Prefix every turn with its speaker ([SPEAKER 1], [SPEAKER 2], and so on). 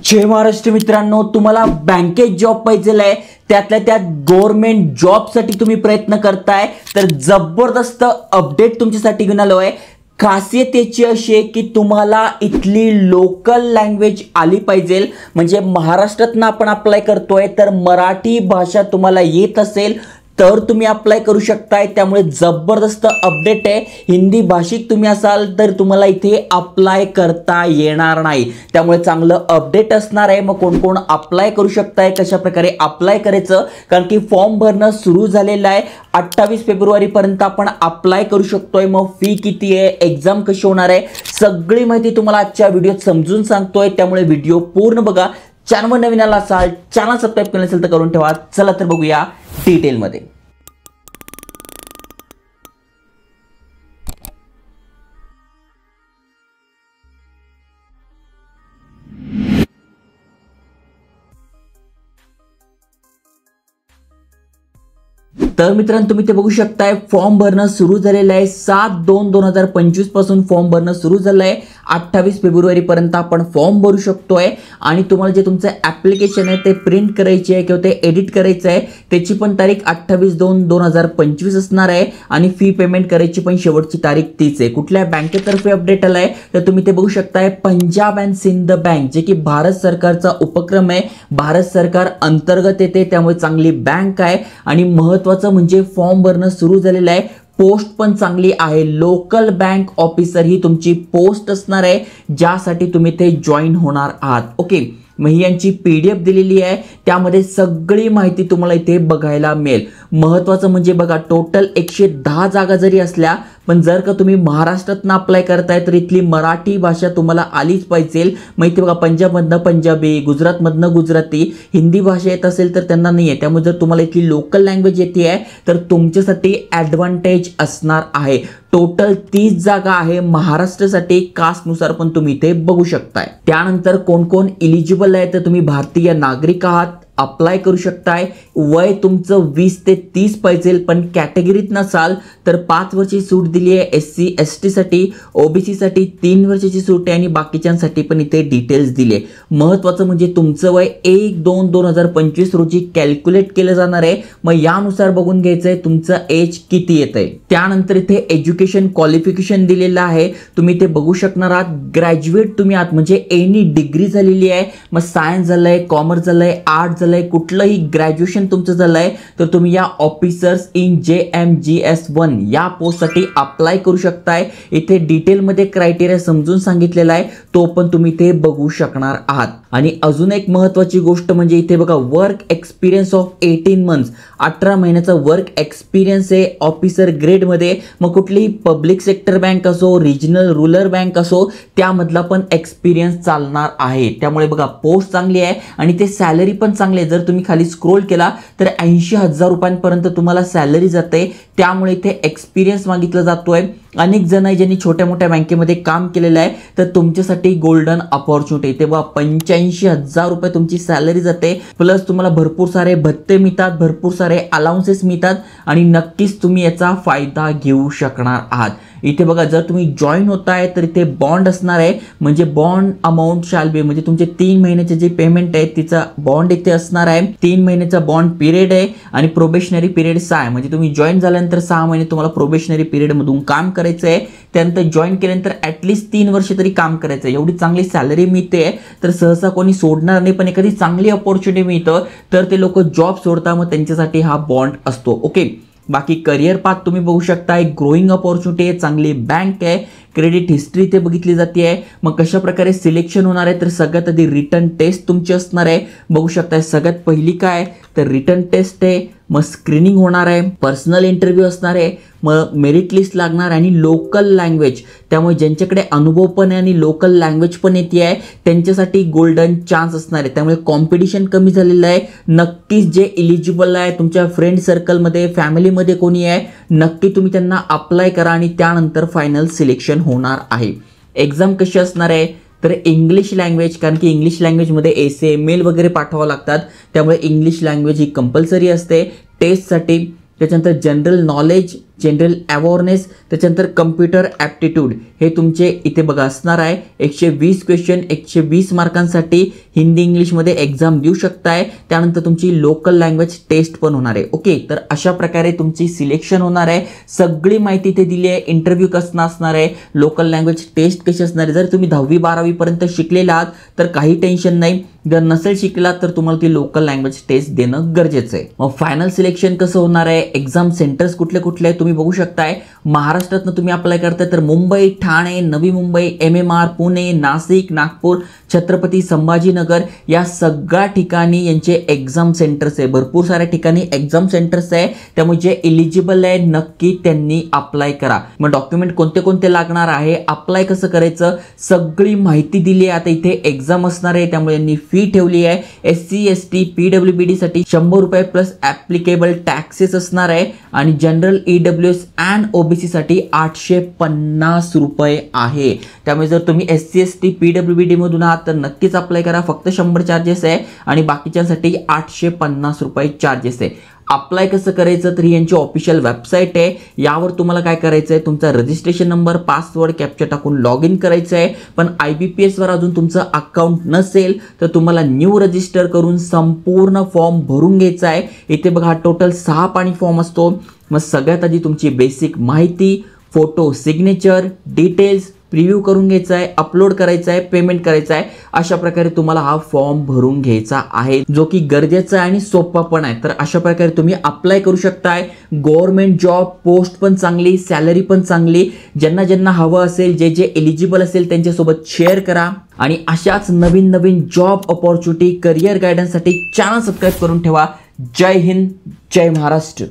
[SPEAKER 1] जय महाराष्ट्र मित्रांनो, तुम्हाला बँकेत जॉब पाहिजे त्यातल्या त्यात गव्हर्नमेंट जॉबसाठी तुम्ही प्रयत्न करताय तर जबरदस्त अपडेट तुमच्यासाठी घेऊन आलोय। खासियत याची अशी आहे की तुम्हाला इथली लोकल लँग्वेज आली पाहिजे, म्हणजे महाराष्ट्रातनं आपण अप्लाय करतोय तर मराठी भाषा तुम्हाला येत असेल तर तुम्ही अप्लाय करू शकताय। त्यामुळे जबरदस्त अपडेट आहे। हिंदी भाषिक तुम्ही असाल तर तुम्हाला इथे अप्लाय करता येणार नाही, त्यामुळे चांगलं अपडेट असणार आहे। मग कोण कोण अप्लाय करू शकताय, कशा प्रकारे अप्लाय करायचं, कारण की फॉर्म भरणं सुरू झालेलं आहे। 28 फेब्रुवारी पर्यंत आपण अप्लाय करू शकतोय। मग फी किती आहे, एग्जाम कशी होणार आहे, सगळी माहिती तुम्हाला आजच्या व्हिडिओत समजून सांगतोय, त्यामुळे व्हिडिओ पूर्ण बघा। चॅनल नवीन आला असाल, चॅनल सबस्क्राइब केलं असेल तर करून ठेवा। चला तर बघूया डिटेल मध्ये। तर मित्रांनो, तुम्ही ते बघू शकताय फॉर्म भरणं सुरू झालेलं आहे। 7/2/2025 पासून फॉर्म भरणं सुरू झालं आहे। 28 फेब्रुवारी पर्यंत आपण फॉर्म भरू शकतोय आणि तुम्हाला जे तुमचं ऍप्लिकेशन आहे ते प्रिंट करायचे आहे किंवा ते एडिट करायचं आहे, त्याची पण तारीख 28/2/2025 असणार आहे आणि फी पेमेंट करायची पण शेवटची तारीख तीच आहे। कुठल्या बँकेतर्फे अपडेट आलाय तर तुम्ही ते बघू शकताय, पंजाब अँड सिंध बँक, जे की भारत सरकारचा उपक्रम आहे, भारत सरकार अंतर्गत येते, त्यामुळे चांगली बँक आहे। आणि महत्त्वाचं म्हणजे फॉर्म भरणं सुरू झालेलं आहे। पोस्ट पण चांगली आहे, लोकल बँक ऑफिसर ही तुमची पोस्ट असणार आहे, ज्यासाठी तुम्ही ते जॉईन होणार आहात। ओके, मग ही यांची PDF दिलेली आहे, त्यामध्ये सगळी माहिती तुम्हाला इथे बघायला मिळेल। महत्त्वाचं म्हणजे बघा, टोटल 110 जागा जरी असल्या पण जर का तुम्ही महाराष्ट्रातनं अप्लाय करताय तर इथली मराठी भाषा तुम्हाला आलीच पाहिजे। मग इथे बघा, पंजाबमधनं पंजाबी, गुजरातमधनं गुजराती, हिंदी भाषा येत असेल तर त्यांना नाही आहे, त्यामुळे जर तुम्हाला इथली लोकल लँग्वेज येते आहे तर तुमच्यासाठी ॲडव्हान्टेज असणार आहे। टोटल 30 जागा आहे महाराष्ट्रासाठी, कास्टनुसार पण तुम्ही इथे बघू शकताय। त्यानंतर कोण कोण इलिजिबल आहे तर तुम्ही भारतीय नागरिक आहात, अप्लाय करू शकताय। वय तुमचं 20 ते 30 पाहिजे, पण कॅटेगरीत नसाल तर 5 वर्षाची सूट दिली आहे SC ST साठी, OBC साठी 3 वर्षाची सूट आहे आणि बाकीच्यांसाठी पण इथे डिटेल्स दिले। महत्त्वाचं म्हणजे तुमचं वय 1/2/2025 रोजी कॅल्क्युलेट केलं जाणार आहे, मग यानुसार बघून घ्यायचंय तुमचं एज किती येतंय। त्यानंतर इथे एज्युकेशन क्वालिफिकेशन दिलेलं आहे, तुम्ही इथे बघू शकणार आहात, ग्रॅज्युएट तुम्ही आहात म्हणजे एनी डिग्री झालेली आहे, मग सायन्स झालंय, कॉमर्स झालंय, आर्ट कुठलंही ग्रॅज्युएशन तुमचं झालंय तर तुम्ही या ऑफिसर्स इन JMGS1 या पोस्टसाठी अप्लाय करू शकताय। इथे डिटेलमध्ये क्रायटेरिया समजून सांगितलेला आहे, तो पण तुम्ही इथे बघू शकणार आहात। आणि अजून एक महत्त्वाची गोष्ट म्हणजे इथे बघा, वर्क एक्सपिरियन्स ऑफ 18 मंथ्स, 18 महिन्याचा वर्क एक्सपिरियन्स आहे ऑफिसर ग्रेडमध्ये। मग कुठलीही पब्लिक सेक्टर बँक असो, रिजनल रूरल बँक असो, त्यामधला पण एक्सपिरियन्स चालणार आहे। त्यामुळे बघा, पोस्ट चांगली आहे आणि ते सॅलरी पण चांगली। जर तुम्ही खाली स्क्रोल केला तर 80,000 रुपयांपर्यंत तुम्हाला सॅलरी जाते, त्यामुळे इथे एक्सपिरियन्स मागितला जातोय। अनेक जण आहे ज्यांनी छोट्या मोठ्या बँकेमध्ये काम केलेलं आहे तर तुमच्यासाठी गोल्डन अपॉर्च्युनिटी। तेव्हा 85,000 रुपये तुमची सॅलरी जाते, प्लस तुम्हाला भरपूर सारे भत्ते मिळतात, भरपूर सारे अलाउन्सेस मिळतात आणि नक्कीच तुम्ही याचा फायदा घेऊ शकणार आहात। इथे बघा, जर तुम्ही जॉईन होताय तर इथे बॉन्ड असणार आहे, म्हणजे बॉन्ड अमाऊंट शॅल बी, म्हणजे तुमचे 3 महिन्याचे जे पेमेंट आहे तिचा बॉन्ड इथे असणार आहे। 3 महिन्याचा बॉन्ड पिरियड आहे आणि प्रोबेशनरी पिरियड 6 आहे, म्हणजे तुम्ही जॉईन झाल्यानंतर 6 महिने तुम्हाला प्रोबेशनरी पिरियड मधून काम करायचं आहे। त्यानंतर जॉईन केल्यानंतर ॲटलिस्ट 3 वर्ष तरी काम करायचं आहे। एवढी चांगली सॅलरी मिळते तर सहसा कोणी सोडणार नाही, पण एखादी चांगली अपॉर्च्युनिटी मिळतं तर ते लोक जॉब सोडतात, मग त्यांच्यासाठी हा बॉन्ड असतो। ओके, बाकी करिअर पाथ तुम्ही बघू शकताय, ग्रोइंग अपॉर्च्युनिटी आहे, चांगली बँक आहे, क्रेडिट हिस्ट्री ते बघितली जाते आहे। मग कशा प्रकारे सिलेक्शन होणार आहे तर सगळ्यात आधी रिटर्न टेस्ट तुमची असणार आहे, बघू शकताय। सगळ्यात पहिली काय तर रिटर्न टेस्ट आहे, मग स्क्रीनिंग होणार आहे, पर्सनल इंटरव्ह्यू असणार आहे, मग मेरिट लिस्ट लागणार आणि लोकल लँग्वेज, त्यामुळे ज्यांच्याकडे अनुभव पण आहे आणि लोकल लँग्वेज पण येते आहे त्यांच्यासाठी गोल्डन चान्स असणार आहे। त्यामुळे कॉम्पिटिशन कमी झालेलं आहे। नक्कीच जे इलिजिबल आहे तुमच्या फ्रेंड सर्कलमध्ये, फॅमिलीमध्ये कोणी आहे, नक्की तुम्ही त्यांना अप्लाय करा आणि त्यानंतर फायनल सिलेक्शन होणार आहे। एक्झाम कशी असणार आहे तर इंग्लिश लँग्वेज, कारण की इंग्लिश लँग्वेजमध्ये एसे मेल वगैरे पाठवावं लागतात, त्यामुळे इंग्लिश लँग्वेज ही कंपल्सरी असते टेस्टसाठी। त्याच्यानंतर जनरल नॉलेज जनरल अवेअरनेस, त्याच्यानंतर कम्प्युटर ॲप्टिट्यूड हे तुमचे इथे बघा असणार आहे. 120 क्वेश्चन 120 मार्कांसाठी हिंदी इंग्लिशमध्ये एक्झाम देऊ शकताय. त्यानंतर तुमची लोकल लँग्वेज टेस्ट पण होणार आहे. ओके, तर अशा प्रकारे तुमची सिलेक्शन होणार आहे. सगळी माहिती इथे दिली आहे. इंटरव्ह्यू कसं असणार आहे, लोकल लँग्वेज टेस्ट कशी असणार आहे. जर तुम्ही 10वी 12वी पर्यंत शिकलेला आहात तर काही टेन्शन नाही. जर नसेल शिकला तर तुम्हाला ती लोकल लँग्वेज टेस्ट देणं गरजेचं आहे. मग फायनल सिलेक्शन कसं होणार आहे, एक्झाम सेंटर्स कुठले कुठले आहे तुम्ही बघू शकताय. महाराष्ट्रातनं तुम्ही अप्लाय करताय तर मुंबई, ठाणे, नवी मुंबई, MMR, पुणे, नाशिक, नागपूर, छत्रपती संभाजीनगर या सगळ्या ठिकाणी यांचे एक्झाम सेंटर्स आहे. भरपूर साऱ्या ठिकाणी एक्झाम सेंटर्स आहे. त्यामुळे जे एलिजिबल आहे नक्की त्यांनी अप्लाय करा. मग डॉक्युमेंट कोणते कोणते लागणार आहे, अप्लाय कसं करायचं, सगळी माहिती दिली आहे. आता इथे एक्झाम असणार आहे त्यामुळे यांनी फी ठेवली आहे. SC ST PWBD साठी 100 रुपये प्लस ॲप्लिकेबल टॅक्सेस असणार आहे आणि जनरल EWS अँड OBC साठी 850 रुपये आहे. त्यामुळे जर तुम्ही SC ST PWBD मधून आहात तर नक्कीच अप्लाय करा. फक्त 100 चार्जेस आहे आणि बाकीच्यांसाठी 850 रुपये चार्जेस आहे. अप्लाय कसं करायचं तर ही यांची ऑफिशियल वेबसाईट आहे. यावर तुम्हाला काय करायचं आहे, तुमचा रजिस्ट्रेशन नंबर, पासवर्ड, कॅप्चा टाकून लॉग इन करायचं आहे. पण IBPS वर अजून तुमचं अकाउंट नसेल तर तुम्हाला न्यू रजिस्टर करून संपूर्ण फॉर्म भरून घ्यायचा आहे. इथे बघा टोटल 6 पानी फॉर्म असतो. मग सगळ्यात आधी तुमची बेसिक माहिती, फोटो, सिग्नेचर, डिटेल्स प्रिव्ह्यू करून घ्यायचा आहे, अपलोड करायचा आहे, पेमेंट करायचं आहे. अशा प्रकारे तुम्हाला हा फॉर्म भरून घ्यायचा आहे, जो की गरजेचा आहे आणि सोपा पण आहे. तर अशा प्रकारे तुम्ही अप्लाय करू शकताय. गव्हर्नमेंट जॉब, पोस्ट पण चांगली, सॅलरी पण चांगली. ज्यांना ज्यांना हवं असेल, जे जे एलिजिबल असेल त्यांच्यासोबत शेअर करा आणि अशाच नवीन नवीन जॉब अपॉर्च्युनिटी, करिअर गायडन्ससाठी चॅनल सबस्क्राईब करून ठेवा. जय हिंद, जय महाराष्ट्र.